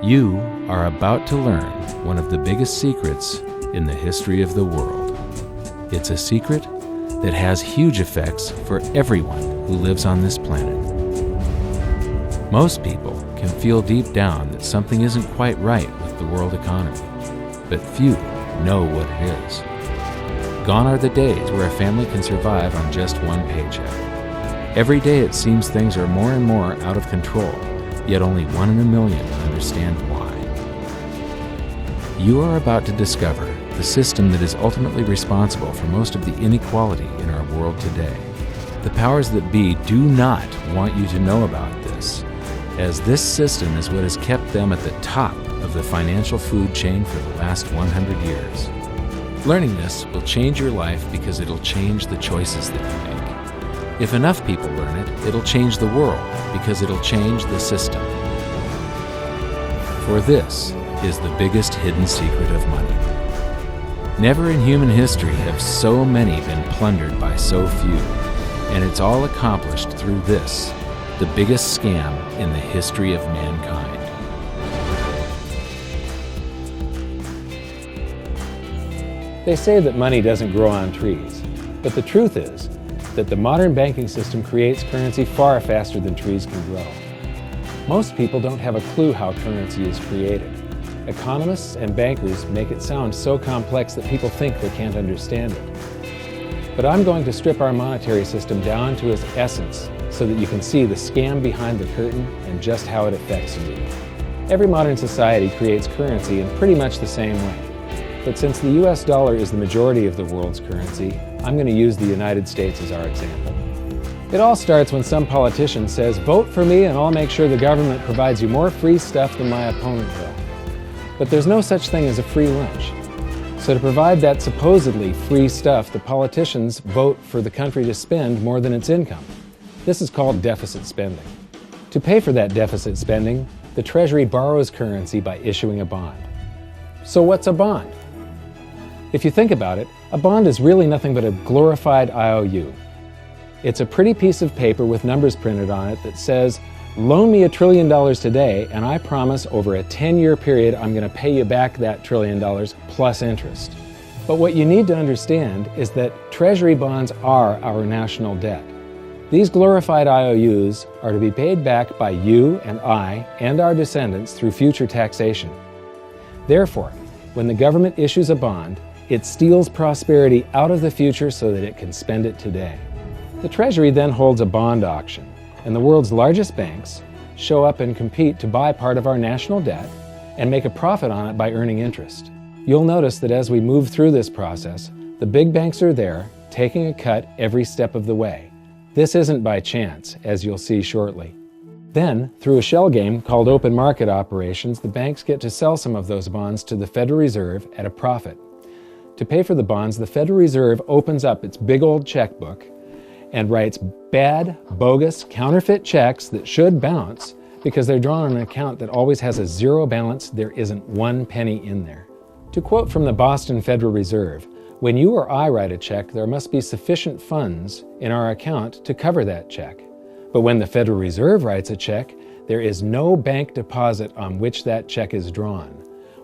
You are about to learn one of the biggest secrets in the history of the world. It's a secret that has huge effects for everyone who lives on this planet. Most people can feel deep down that something isn't quite right with the world economy, but few know what it is. Gone are the days where a family can survive on just one paycheck. Every day it seems things are more and more out of control, yet only 1 in a million understand why. You are about to discover the system that is ultimately responsible for most of the inequality in our world today. The powers that be do not want you to know about this, as this system is what has kept them at the top of the financial food chain for the last 100 years. Learning this will change your life because it'll change the choices that you make. If enough people learn it, it'll change the world because it'll change the system. For this is the biggest hidden secret of money. Never in human history have so many been plundered by so few, and it's all accomplished through this, the biggest scam in the history of mankind. They say that money doesn't grow on trees, but the truth is that the modern banking system creates currency far faster than trees can grow. Most people don't have a clue how currency is created. Economists and bankers make it sound so complex that people think they can't understand it. But I'm going to strip our monetary system down to its essence so that you can see the scam behind the curtain and just how it affects you. Every modern society creates currency in pretty much the same way. But since the US dollar is the majority of the world's currency, I'm going to use the United States as our example. It all starts when some politician says, "Vote for me and I'll make sure the government provides you more free stuff than my opponent will." But there's no such thing as a free lunch. So to provide that supposedly free stuff, the politicians vote for the country to spend more than its income. This is called deficit spending. To pay for that deficit spending, the Treasury borrows currency by issuing a bond. So what's a bond? If you think about it, a bond is really nothing but a glorified IOU. It's a pretty piece of paper with numbers printed on it that says, "Loan me $1 trillion today, and I promise over a 10-year period I'm going to pay you back that $1 trillion plus interest." But what you need to understand is that Treasury bonds are our national debt. These glorified IOUs are to be paid back by you and I and our descendants through future taxation. Therefore, when the government issues a bond, it steals prosperity out of the future so that it can spend it today. The Treasury then holds a bond auction, and the world's largest banks show up and compete to buy part of our national debt and make a profit on it by earning interest. You'll notice that as we move through this process, the big banks are there, taking a cut every step of the way. This isn't by chance, as you'll see shortly. Then, through a shell game called open market operations, the banks get to sell some of those bonds to the Federal Reserve at a profit. To pay for the bonds, the Federal Reserve opens up its big old checkbook and writes bad, bogus, counterfeit checks that should bounce because they're drawn on an account that always has a zero balance. There isn't 1 penny in there. To quote from the Boston Federal Reserve, "When you or I write a check, there must be sufficient funds in our account to cover that check. But when the Federal Reserve writes a check, there is no bank deposit on which that check is drawn.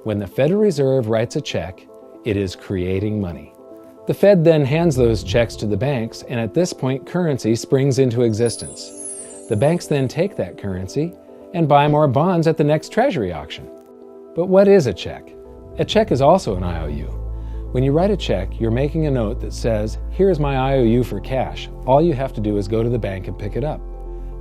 When the Federal Reserve writes a check, it is creating money." The Fed then hands those checks to the banks, and at this point, currency springs into existence. The banks then take that currency and buy more bonds at the next Treasury auction. But what is a check? A check is also an IOU. When you write a check, you're making a note that says, "Here's my IOU for cash. All you have to do is go to the bank and pick it up."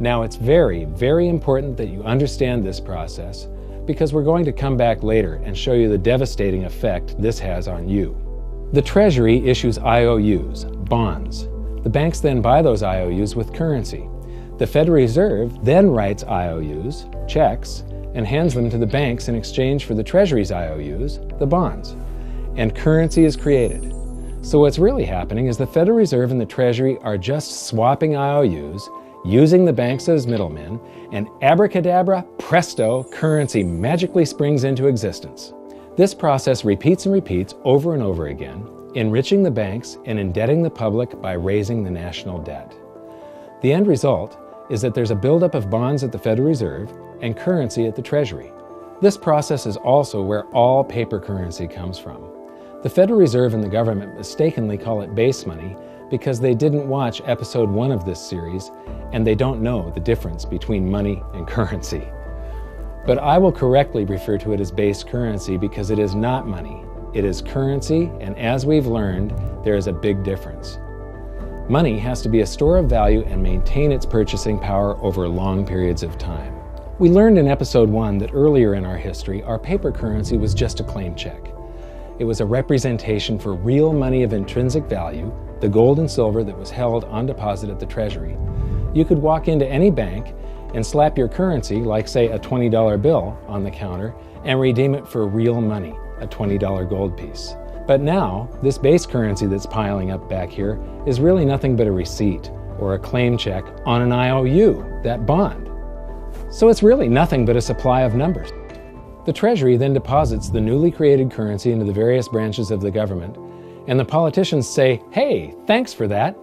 Now, it's very, very important that you understand this process because we're going to come back later and show you the devastating effect this has on you. The Treasury issues IOUs, bonds. The banks then buy those IOUs with currency. The Federal Reserve then writes IOUs, checks, and hands them to the banks in exchange for the Treasury's IOUs, the bonds. And currency is created. So what's really happening is the Federal Reserve and the Treasury are just swapping IOUs, using the banks as middlemen, and abracadabra, presto, currency magically springs into existence. This process repeats and repeats over and over again, enriching the banks and indebting the public by raising the national debt. The end result is that there's a buildup of bonds at the Federal Reserve and currency at the Treasury. This process is also where all paper currency comes from. The Federal Reserve and the government mistakenly call it base money because they didn't watch episode 1 of this series and they don't know the difference between money and currency. But I will correctly refer to it as base currency because it is not money. It is currency, and as we've learned, there is a big difference. Money has to be a store of value and maintain its purchasing power over long periods of time. We learned in episode 1 that earlier in our history, our paper currency was just a claim check. It was a representation for real money of intrinsic value, the gold and silver that was held on deposit at the Treasury. You could walk into any bank and slap your currency, like say a $20 bill, on the counter and redeem it for real money, a $20 gold piece. But now, this base currency that's piling up back here is really nothing but a receipt or a claim check on an IOU, that bond. So it's really nothing but a supply of numbers. The Treasury then deposits the newly created currency into the various branches of the government, and the politicians say, "Hey, thanks for that."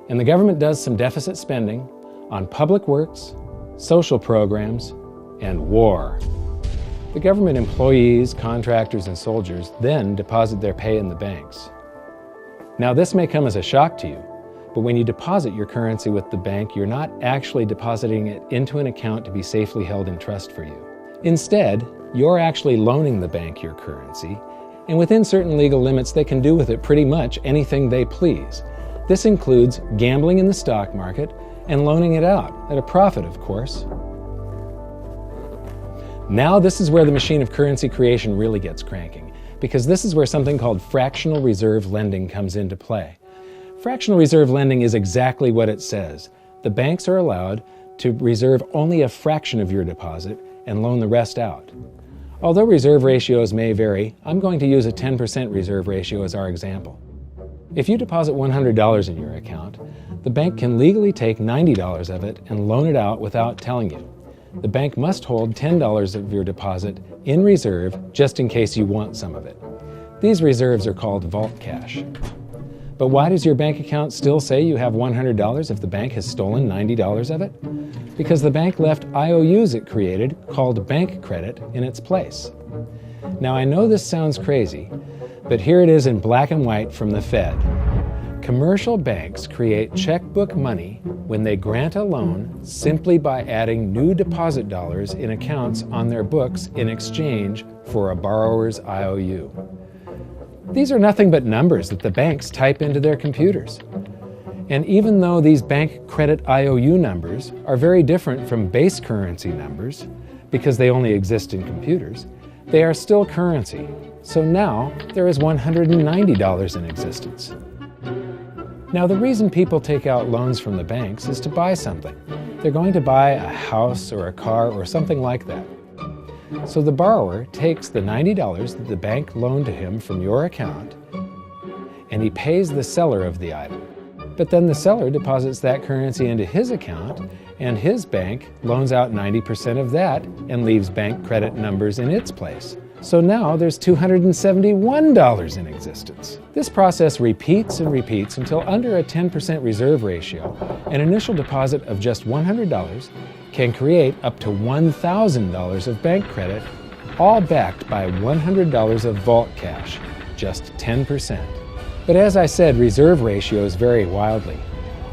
And the government does some deficit spending on public works, social programs, and war. The government employees, contractors, and soldiers then deposit their pay in the banks. Now, this may come as a shock to you, but when you deposit your currency with the bank, you're not actually depositing it into an account to be safely held in trust for you. Instead, you're actually loaning the bank your currency, and within certain legal limits, they can do with it pretty much anything they please. This includes gambling in the stock market and loaning it out, at a profit, of course. Now this is where the machine of currency creation really gets cranking, because this is where something called fractional reserve lending comes into play. Fractional reserve lending is exactly what it says. The banks are allowed to reserve only a fraction of your deposit and loan the rest out. Although reserve ratios may vary, I'm going to use a 10% reserve ratio as our example. If you deposit $100 in your account, the bank can legally take $90 of it and loan it out without telling you. The bank must hold $10 of your deposit in reserve just in case you want some of it. These reserves are called vault cash. But why does your bank account still say you have $100 if the bank has stolen $90 of it? Because the bank left IOUs it created, called bank credit, in its place. Now I know this sounds crazy, but here it is in black and white from the Fed. Commercial banks create checkbook money when they grant a loan simply by adding new deposit dollars in accounts on their books in exchange for a borrower's IOU. These are nothing but numbers that the banks type into their computers. And even though these bank credit IOU numbers are very different from base currency numbers, because they only exist in computers, they are still currency. So now there is $190 in existence. Now the reason people take out loans from the banks is to buy something. They're going to buy a house or a car or something like that. So the borrower takes the $90 that the bank loaned to him from your account and he pays the seller of the item. But then the seller deposits that currency into his account and his bank loans out 90% of that and leaves bank credit numbers in its place. So now there's $271 in existence. This process repeats and repeats until under a 10% reserve ratio, an initial deposit of just $100 can create up to $1,000 of bank credit, all backed by $100 of vault cash, just 10%. But as I said, reserve ratios vary wildly.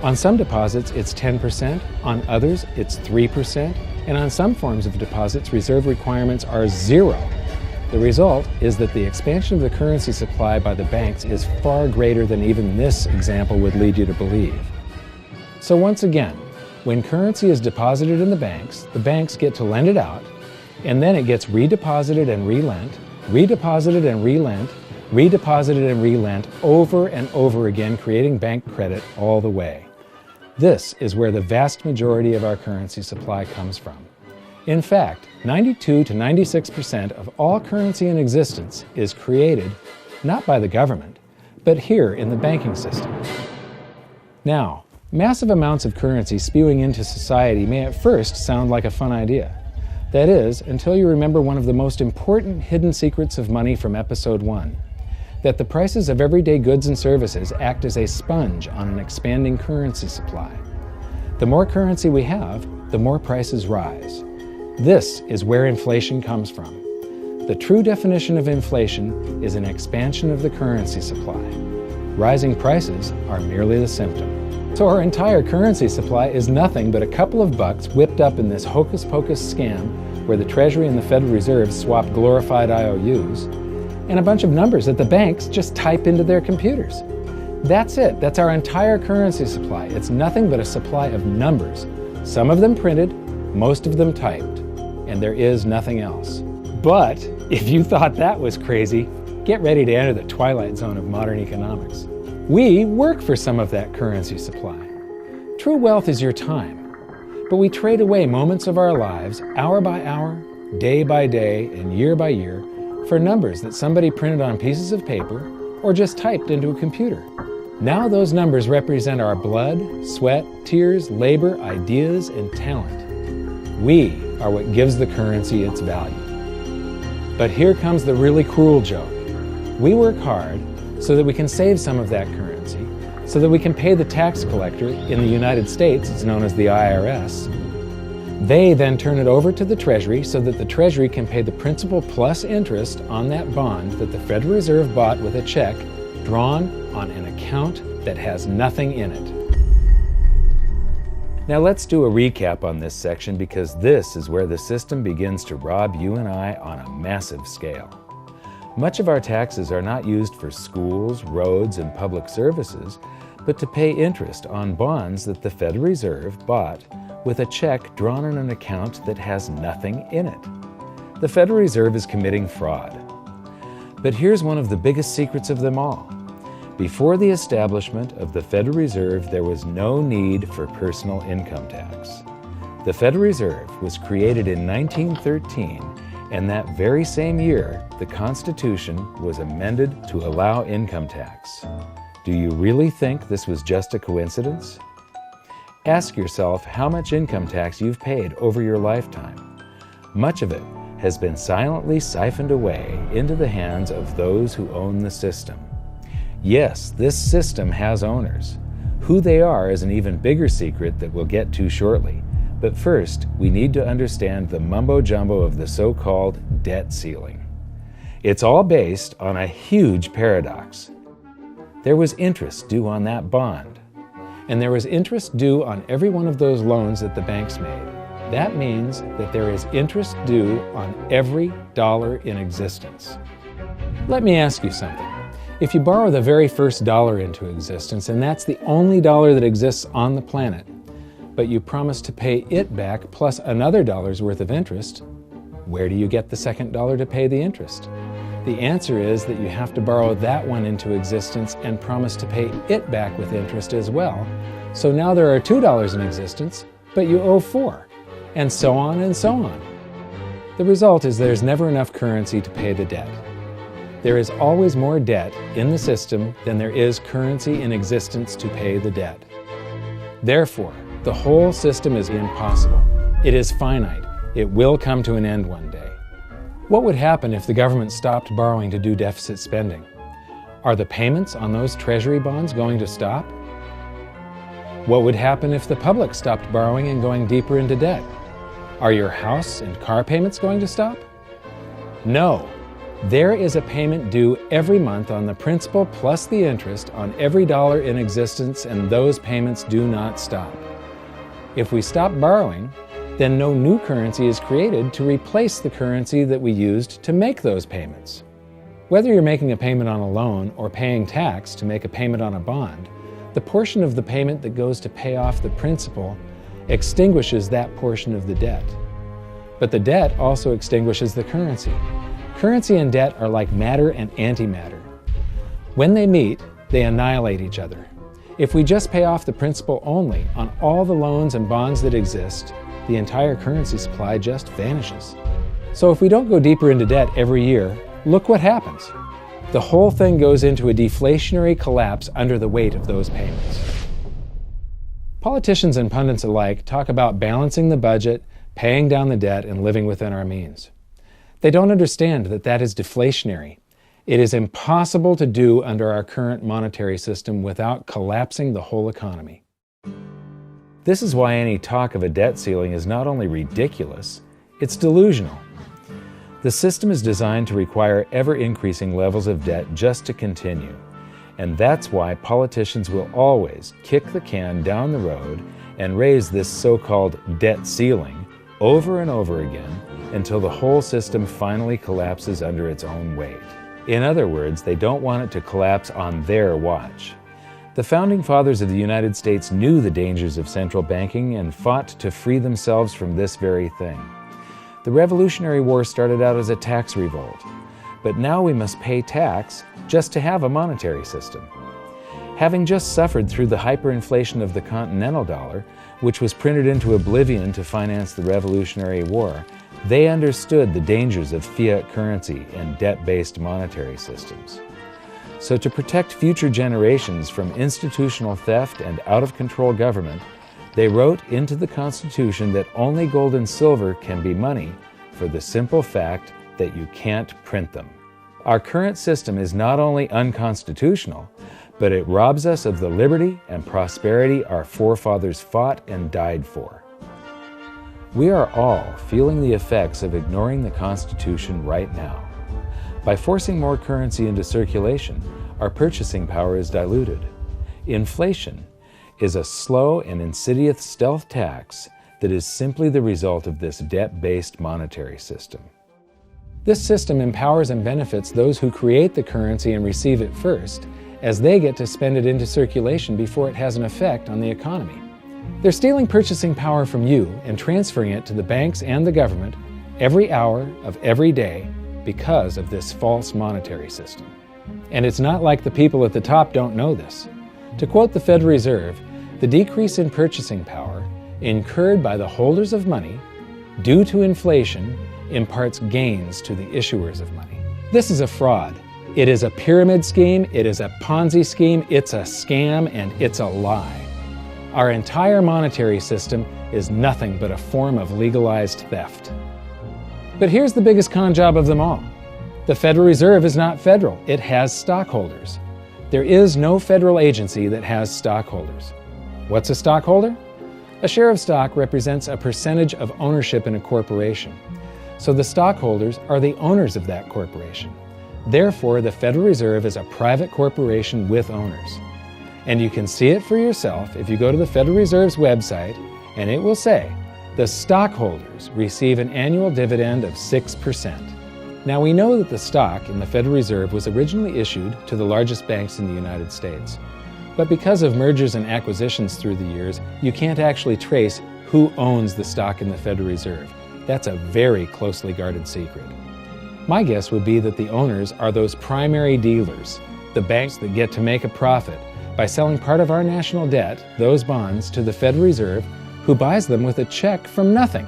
On some deposits, it's 10%, on others, it's 3%, and on some forms of deposits, reserve requirements are 0. The result is that the expansion of the currency supply by the banks is far greater than even this example would lead you to believe. So once again, when currency is deposited in the banks get to lend it out, and then it gets redeposited and relent, redeposited and relent, redeposited and relent over and over again, creating bank credit all the way. This is where the vast majority of our currency supply comes from. In fact, 92 to 96% of all currency in existence is created not by the government, but here in the banking system. Now, massive amounts of currency spewing into society may at first sound like a fun idea. That is, until you remember one of the most important hidden secrets of money from episode 1, that the prices of everyday goods and services act as a sponge on an expanding currency supply. The more currency we have, the more prices rise. This is where inflation comes from. The true definition of inflation is an expansion of the currency supply. Rising prices are merely the symptom. So our entire currency supply is nothing but a couple of bucks whipped up in this hocus-pocus scam where the Treasury and the Federal Reserve swap glorified IOUs, and a bunch of numbers that the banks just type into their computers. That's it. That's our entire currency supply. It's nothing but a supply of numbers. Some of them printed, most of them typed, and there is nothing else. But if you thought that was crazy, get ready to enter the twilight zone of modern economics. We work for some of that currency supply. True wealth is your time, but we trade away moments of our lives, hour by hour, day by day, and year by year, for numbers that somebody printed on pieces of paper or just typed into a computer. Now those numbers represent our blood, sweat, tears, labor, ideas, and talent. We are what gives the currency its value. But here comes the really cruel joke. We work hard so that we can save some of that currency, so that we can pay the tax collector. In the United States, it's known as the IRS. They then turn it over to the Treasury so that the Treasury can pay the principal plus interest on that bond that the Federal Reserve bought with a check drawn on an account that has nothing in it. Now let's do a recap on this section, because this is where the system begins to rob you and I on a massive scale. Much of our taxes are not used for schools, roads, and public services, but to pay interest on bonds that the Federal Reserve bought with a check drawn on an account that has nothing in it. The Federal Reserve is committing fraud. But here's one of the biggest secrets of them all. Before the establishment of the Federal Reserve, there was no need for personal income tax. The Federal Reserve was created in 1913, and that very same year, the Constitution was amended to allow income tax. Do you really think this was just a coincidence? Ask yourself how much income tax you've paid over your lifetime. Much of it has been silently siphoned away into the hands of those who own the system. Yes, this system has owners. Who they are is an even bigger secret that we'll get to shortly. But first, we need to understand the mumbo-jumbo of the so-called debt ceiling. It's all based on a huge paradox. There was interest due on that bond, and there was interest due on every one of those loans that the banks made. That means that there is interest due on every dollar in existence. Let me ask you something. If you borrow the very first dollar into existence, and that's the only dollar that exists on the planet, but you promise to pay it back plus another dollar's worth of interest, where do you get the second dollar to pay the interest? The answer is that you have to borrow that one into existence and promise to pay it back with interest as well. So now there are $2 in existence, but you owe $4, and so on and so on. The result is there's never enough currency to pay the debt. There is always more debt in the system than there is currency in existence to pay the debt. Therefore, the whole system is impossible. It is finite. It will come to an end one day. What would happen if the government stopped borrowing to do deficit spending? Are the payments on those treasury bonds going to stop? What would happen if the public stopped borrowing and going deeper into debt? Are your house and car payments going to stop? No. There is a payment due every month on the principal plus the interest on every dollar in existence, and those payments do not stop. If we stop borrowing, then no new currency is created to replace the currency that we used to make those payments. Whether you're making a payment on a loan or paying tax to make a payment on a bond, the portion of the payment that goes to pay off the principal extinguishes that portion of the debt. But the debt also extinguishes the currency. Currency and debt are like matter and antimatter. When they meet, they annihilate each other. If we just pay off the principal only on all the loans and bonds that exist, the entire currency supply just vanishes. So if we don't go deeper into debt every year, look what happens. The whole thing goes into a deflationary collapse under the weight of those payments. Politicians and pundits alike talk about balancing the budget, paying down the debt, and living within our means. They don't understand that that is deflationary. It is impossible to do under our current monetary system without collapsing the whole economy. This is why any talk of a debt ceiling is not only ridiculous, it's delusional. The system is designed to require ever-increasing levels of debt just to continue. And that's why politicians will always kick the can down the road and raise this so-called debt ceiling over and over again until the whole system finally collapses under its own weight. In other words, they don't want it to collapse on their watch. The Founding Fathers of the United States knew the dangers of central banking and fought to free themselves from this very thing. The Revolutionary War started out as a tax revolt, but now we must pay tax just to have a monetary system. Having just suffered through the hyperinflation of the continental dollar, which was printed into oblivion to finance the Revolutionary War, they understood the dangers of fiat currency and debt-based monetary systems. So to protect future generations from institutional theft and out-of-control government, they wrote into the Constitution that only gold and silver can be money for the simple fact that you can't print them. Our current system is not only unconstitutional, but it robs us of the liberty and prosperity our forefathers fought and died for. We are all feeling the effects of ignoring the Constitution right now. By forcing more currency into circulation, our purchasing power is diluted. Inflation is a slow and insidious stealth tax that is simply the result of this debt-based monetary system. This system empowers and benefits those who create the currency and receive it first, as they get to spend it into circulation before it has an effect on the economy. They're stealing purchasing power from you and transferring it to the banks and the government every hour of every day because of this false monetary system. And it's not like the people at the top don't know this. To quote the Federal Reserve, the decrease in purchasing power incurred by the holders of money due to inflation imparts gains to the issuers of money. This is a fraud. It is a pyramid scheme, it is a Ponzi scheme, it's a scam, and it's a lie. Our entire monetary system is nothing but a form of legalized theft. But here's the biggest con job of them all. The Federal Reserve is not federal, it has stockholders. There is no federal agency that has stockholders. What's a stockholder? A share of stock represents a percentage of ownership in a corporation. So the stockholders are the owners of that corporation. Therefore, the Federal Reserve is a private corporation with owners. And you can see it for yourself if you go to the Federal Reserve's website, and it will say, the stockholders receive an annual dividend of 6%. Now we know that the stock in the Federal Reserve was originally issued to the largest banks in the United States. But because of mergers and acquisitions through the years, you can't actually trace who owns the stock in the Federal Reserve. That's a very closely guarded secret. My guess would be that the owners are those primary dealers, the banks that get to make a profit by selling part of our national debt, those bonds, to the Federal Reserve, who buys them with a check from nothing.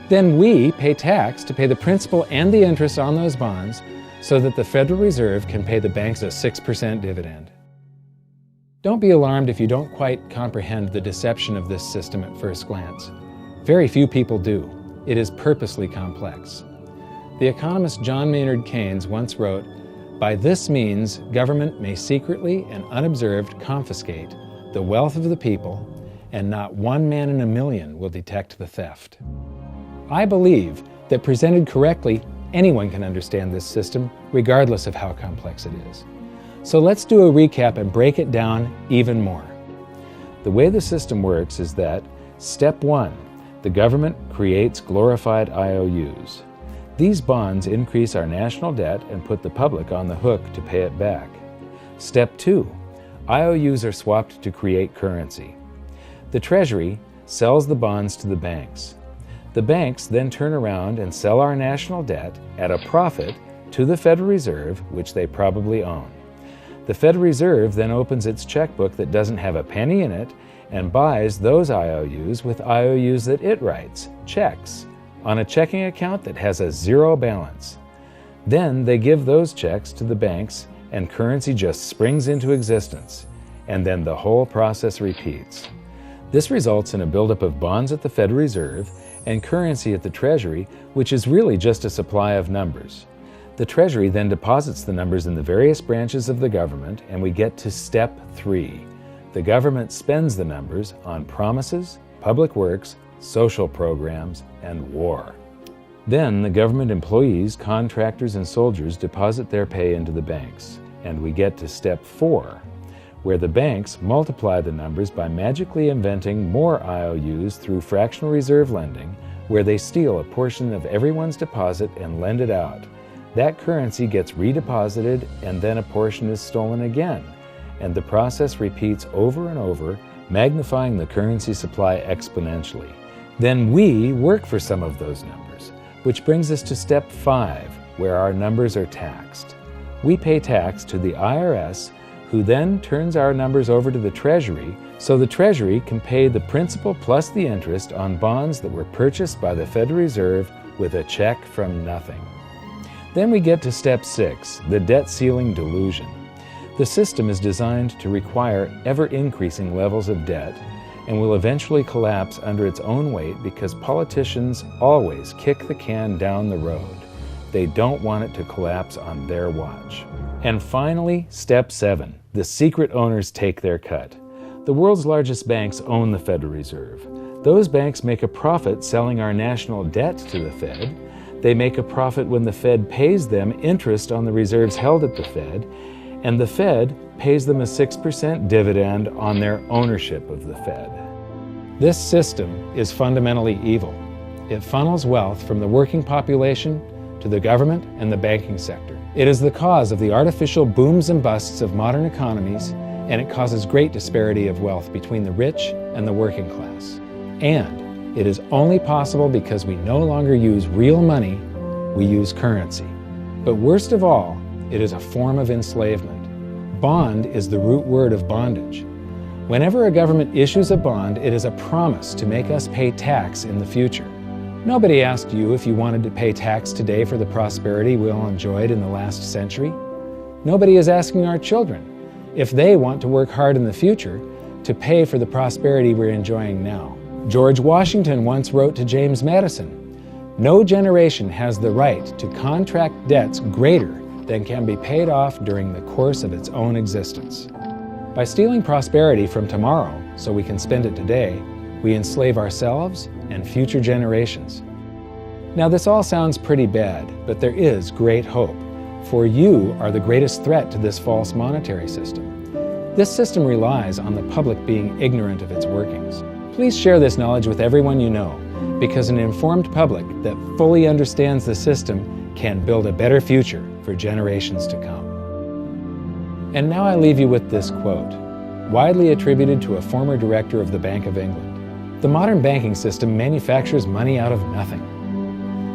Then we pay tax to pay the principal and the interest on those bonds so that the Federal Reserve can pay the banks a 6% dividend. Don't be alarmed if you don't quite comprehend the deception of this system at first glance. Very few people do. It is purposely complex. The economist John Maynard Keynes once wrote, "By this means, government may secretly and unobserved confiscate the wealth of the people, and not one man in a million will detect the theft." I believe that presented correctly, anyone can understand this system, regardless of how complex it is. So let's do a recap and break it down even more. The way the system works is that, step 1, the government creates glorified IOUs. These bonds increase our national debt and put the public on the hook to pay it back. Step 2, IOUs are swapped to create currency. The Treasury sells the bonds to the banks. The banks then turn around and sell our national debt at a profit to the Federal Reserve, which they probably own. The Federal Reserve then opens its checkbook that doesn't have a penny in it and buys those IOUs with IOUs that it writes, checks, on a checking account that has a zero balance. Then they give those checks to the banks and currency just springs into existence, and then the whole process repeats. This results in a buildup of bonds at the Federal Reserve and currency at the Treasury, which is really just a supply of numbers. The Treasury then deposits the numbers in the various branches of the government, and we get to step 3. The government spends the numbers on promises, public works, social programs, and war. Then the government employees, contractors, and soldiers deposit their pay into the banks. And we get to step 4, where the banks multiply the numbers by magically inventing more IOUs through fractional reserve lending, where they steal a portion of everyone's deposit and lend it out. That currency gets redeposited, and then a portion is stolen again. And the process repeats over and over, magnifying the currency supply exponentially. Then we work for some of those numbers, which brings us to step 5, where our numbers are taxed. We pay tax to the IRS, who then turns our numbers over to the Treasury, so the Treasury can pay the principal plus the interest on bonds that were purchased by the Federal Reserve with a check from nothing. Then we get to step 6, the debt ceiling delusion. The system is designed to require ever-increasing levels of debt and will eventually collapse under its own weight because politicians always kick the can down the road. They don't want it to collapse on their watch. And finally, step 7, the secret owners take their cut. The world's largest banks own the Federal Reserve. Those banks make a profit selling our national debt to the Fed. They make a profit when the Fed pays them interest on the reserves held at the Fed, and the Fed pays them a 6% dividend on their ownership of the Fed. This system is fundamentally evil. It funnels wealth from the working population to the government and the banking sector. It is the cause of the artificial booms and busts of modern economies, and it causes great disparity of wealth between the rich and the working class. And it is only possible because we no longer use real money, we use currency. But worst of all, it is a form of enslavement. Bond is the root word of bondage. Whenever a government issues a bond, it is a promise to make us pay tax in the future. Nobody asked you if you wanted to pay tax today for the prosperity we all enjoyed in the last century. Nobody is asking our children if they want to work hard in the future to pay for the prosperity we're enjoying now. George Washington once wrote to James Madison, "No generation has the right to contract debts greater than can be paid off during the course of its own existence." By stealing prosperity from tomorrow so we can spend it today, we enslave ourselves and future generations. Now this all sounds pretty bad, but there is great hope, for you are the greatest threat to this false monetary system. This system relies on the public being ignorant of its workings. Please share this knowledge with everyone you know, because an informed public that fully understands the system can build a better future for generations to come. And now I leave you with this quote, widely attributed to a former director of the Bank of England. The modern banking system manufactures money out of nothing.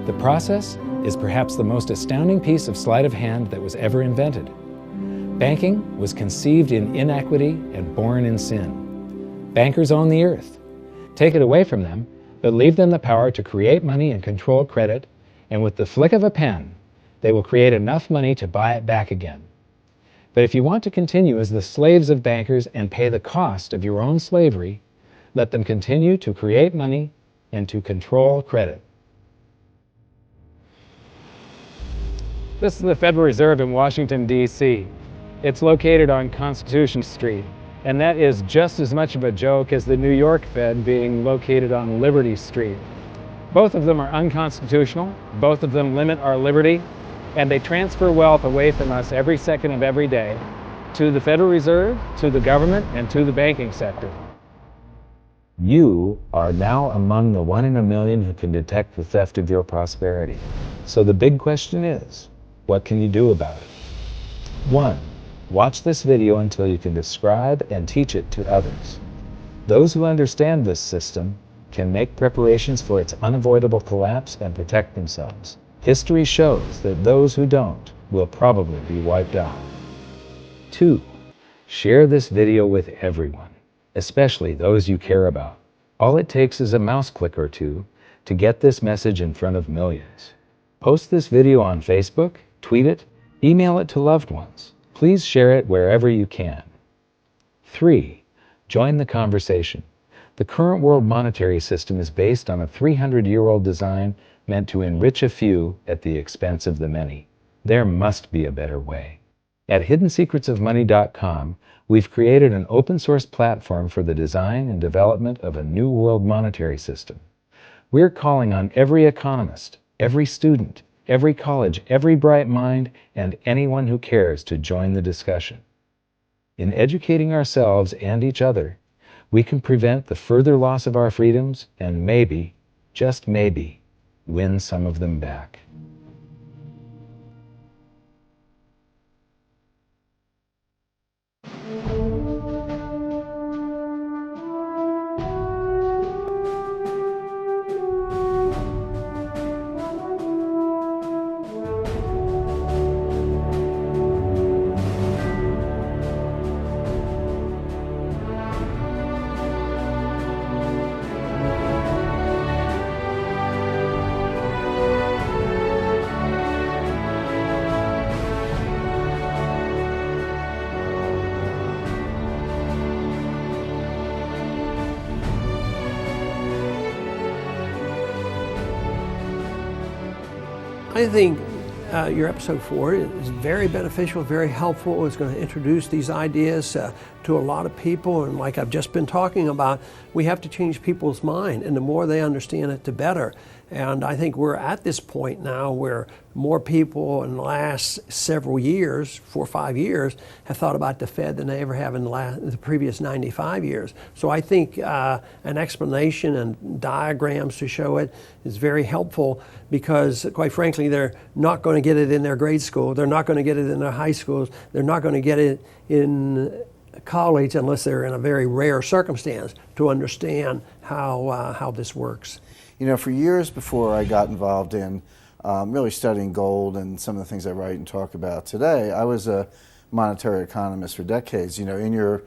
The process is perhaps the most astounding piece of sleight of hand that was ever invented. Banking was conceived in inequity and born in sin. Bankers own the earth. Take it away from them, but leave them the power to create money and control credit, and with the flick of a pen, they will create enough money to buy it back again. But if you want to continue as the slaves of bankers and pay the cost of your own slavery, let them continue to create money and to control credit. This is the Federal Reserve in Washington, D.C. It's located on Constitution Street, and that is just as much of a joke as the New York Fed being located on Liberty Street. Both of them are unconstitutional, both of them limit our liberty, and they transfer wealth away from us every second of every day to the Federal Reserve, to the government, and to the banking sector. You are now among the 1 in a million who can detect the theft of your prosperity. So the big question is, what can you do about it? 1. Watch this video until you can describe and teach it to others. Those who understand this system can make preparations for its unavoidable collapse and protect themselves. History shows that those who don't will probably be wiped out. 2. Share this video with everyone, especially those you care about. All it takes is a mouse click or two to get this message in front of millions. Post this video on Facebook, tweet it, email it to loved ones. Please share it wherever you can. 3. Join the conversation. The current world monetary system is based on a 300-year-old design meant to enrich a few at the expense of the many. There must be a better way. At hiddensecretsofmoney.com, we've created an open-source platform for the design and development of a new world monetary system. We're calling on every economist, every student, every college, every bright mind, and anyone who cares to join the discussion. In educating ourselves and each other, we can prevent the further loss of our freedoms and maybe, just maybe, win some of them back. I think your episode 4 is very beneficial, very helpful. It's going to introduce these ideas to a lot of people, and like I've just been talking about, we have to change people's mind, and the more they understand it, the better. And I think we're at this point now where more people in the last several years, 4 or 5 years, have thought about the Fed than they ever have in the previous 95 years. So I think an explanation and diagrams to show it is very helpful, because quite frankly, they're not going to get it in their grade school. They're not going to get it in their high schools. They're not going to get it in college unless they're in a very rare circumstance to understand how this works. You know, for years before I got involved in really studying gold and some of the things I write and talk about today, I was a monetary economist for decades. You know, in your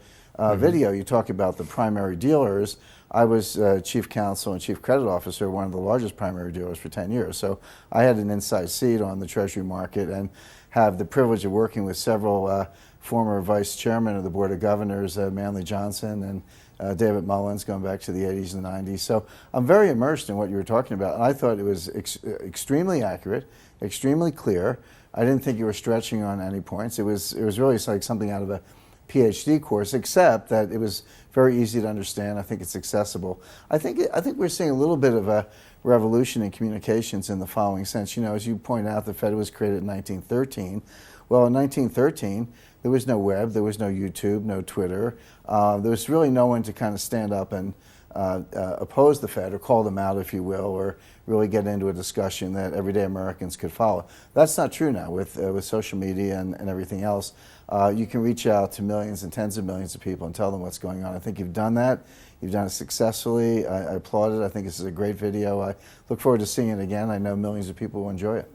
video, you talk about the primary dealers. I was chief counsel and chief credit officer, one of the largest primary dealers for 10 years. So I had an inside seat on the Treasury market and have the privilege of working with several former vice chairmen of the Board of Governors, Manley Johnson and David Mullins, going back to the 80s and 90s. So I'm very immersed in what you were talking about. And I thought it was extremely accurate, extremely clear. I didn't think you were stretching on any points. It was really like something out of a PhD course, except that it was very easy to understand. I think it's accessible. I think we're seeing a little bit of a revolution in communications in the following sense. You know, as you point out, the Fed was created in 1913. Well, in 1913, there was no web, there was no YouTube, no Twitter. There was really no one to kind of stand up and oppose the Fed or call them out, if you will, or really get into a discussion that everyday Americans could follow. That's not true now with social media and everything else. You can reach out to millions and tens of millions of people and tell them what's going on. I think you've done that. You've done it successfully. I applaud it. I think this is a great video. I look forward to seeing it again. I know millions of people will enjoy it.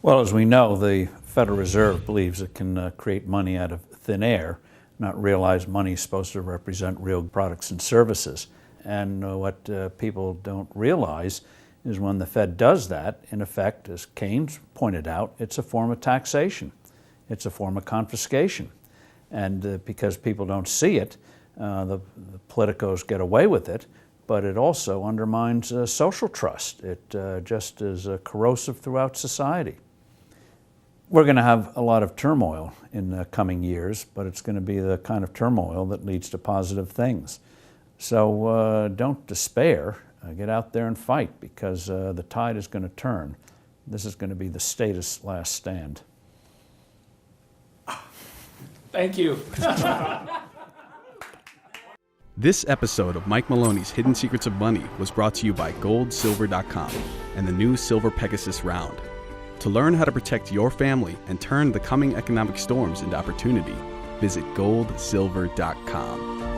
Well, as we know, the Federal Reserve believes it can create money out of thin air, not realize money is supposed to represent real products and services. And what people don't realize is when the Fed does that, in effect, as Keynes pointed out, it's a form of taxation. It's a form of confiscation. And because people don't see it, the politicos get away with it, but it also undermines social trust. It just is corrosive throughout society. We're going to have a lot of turmoil in the coming years, but it's going to be the kind of turmoil that leads to positive things. So don't despair. Get out there and fight, because the tide is going to turn. This is going to be the status last stand. Thank you. This episode of Mike Maloney's Hidden Secrets of Money was brought to you by GoldSilver.com and the new Silver Pegasus Round. To learn how to protect your family and turn the coming economic storms into opportunity, visit GoldSilver.com.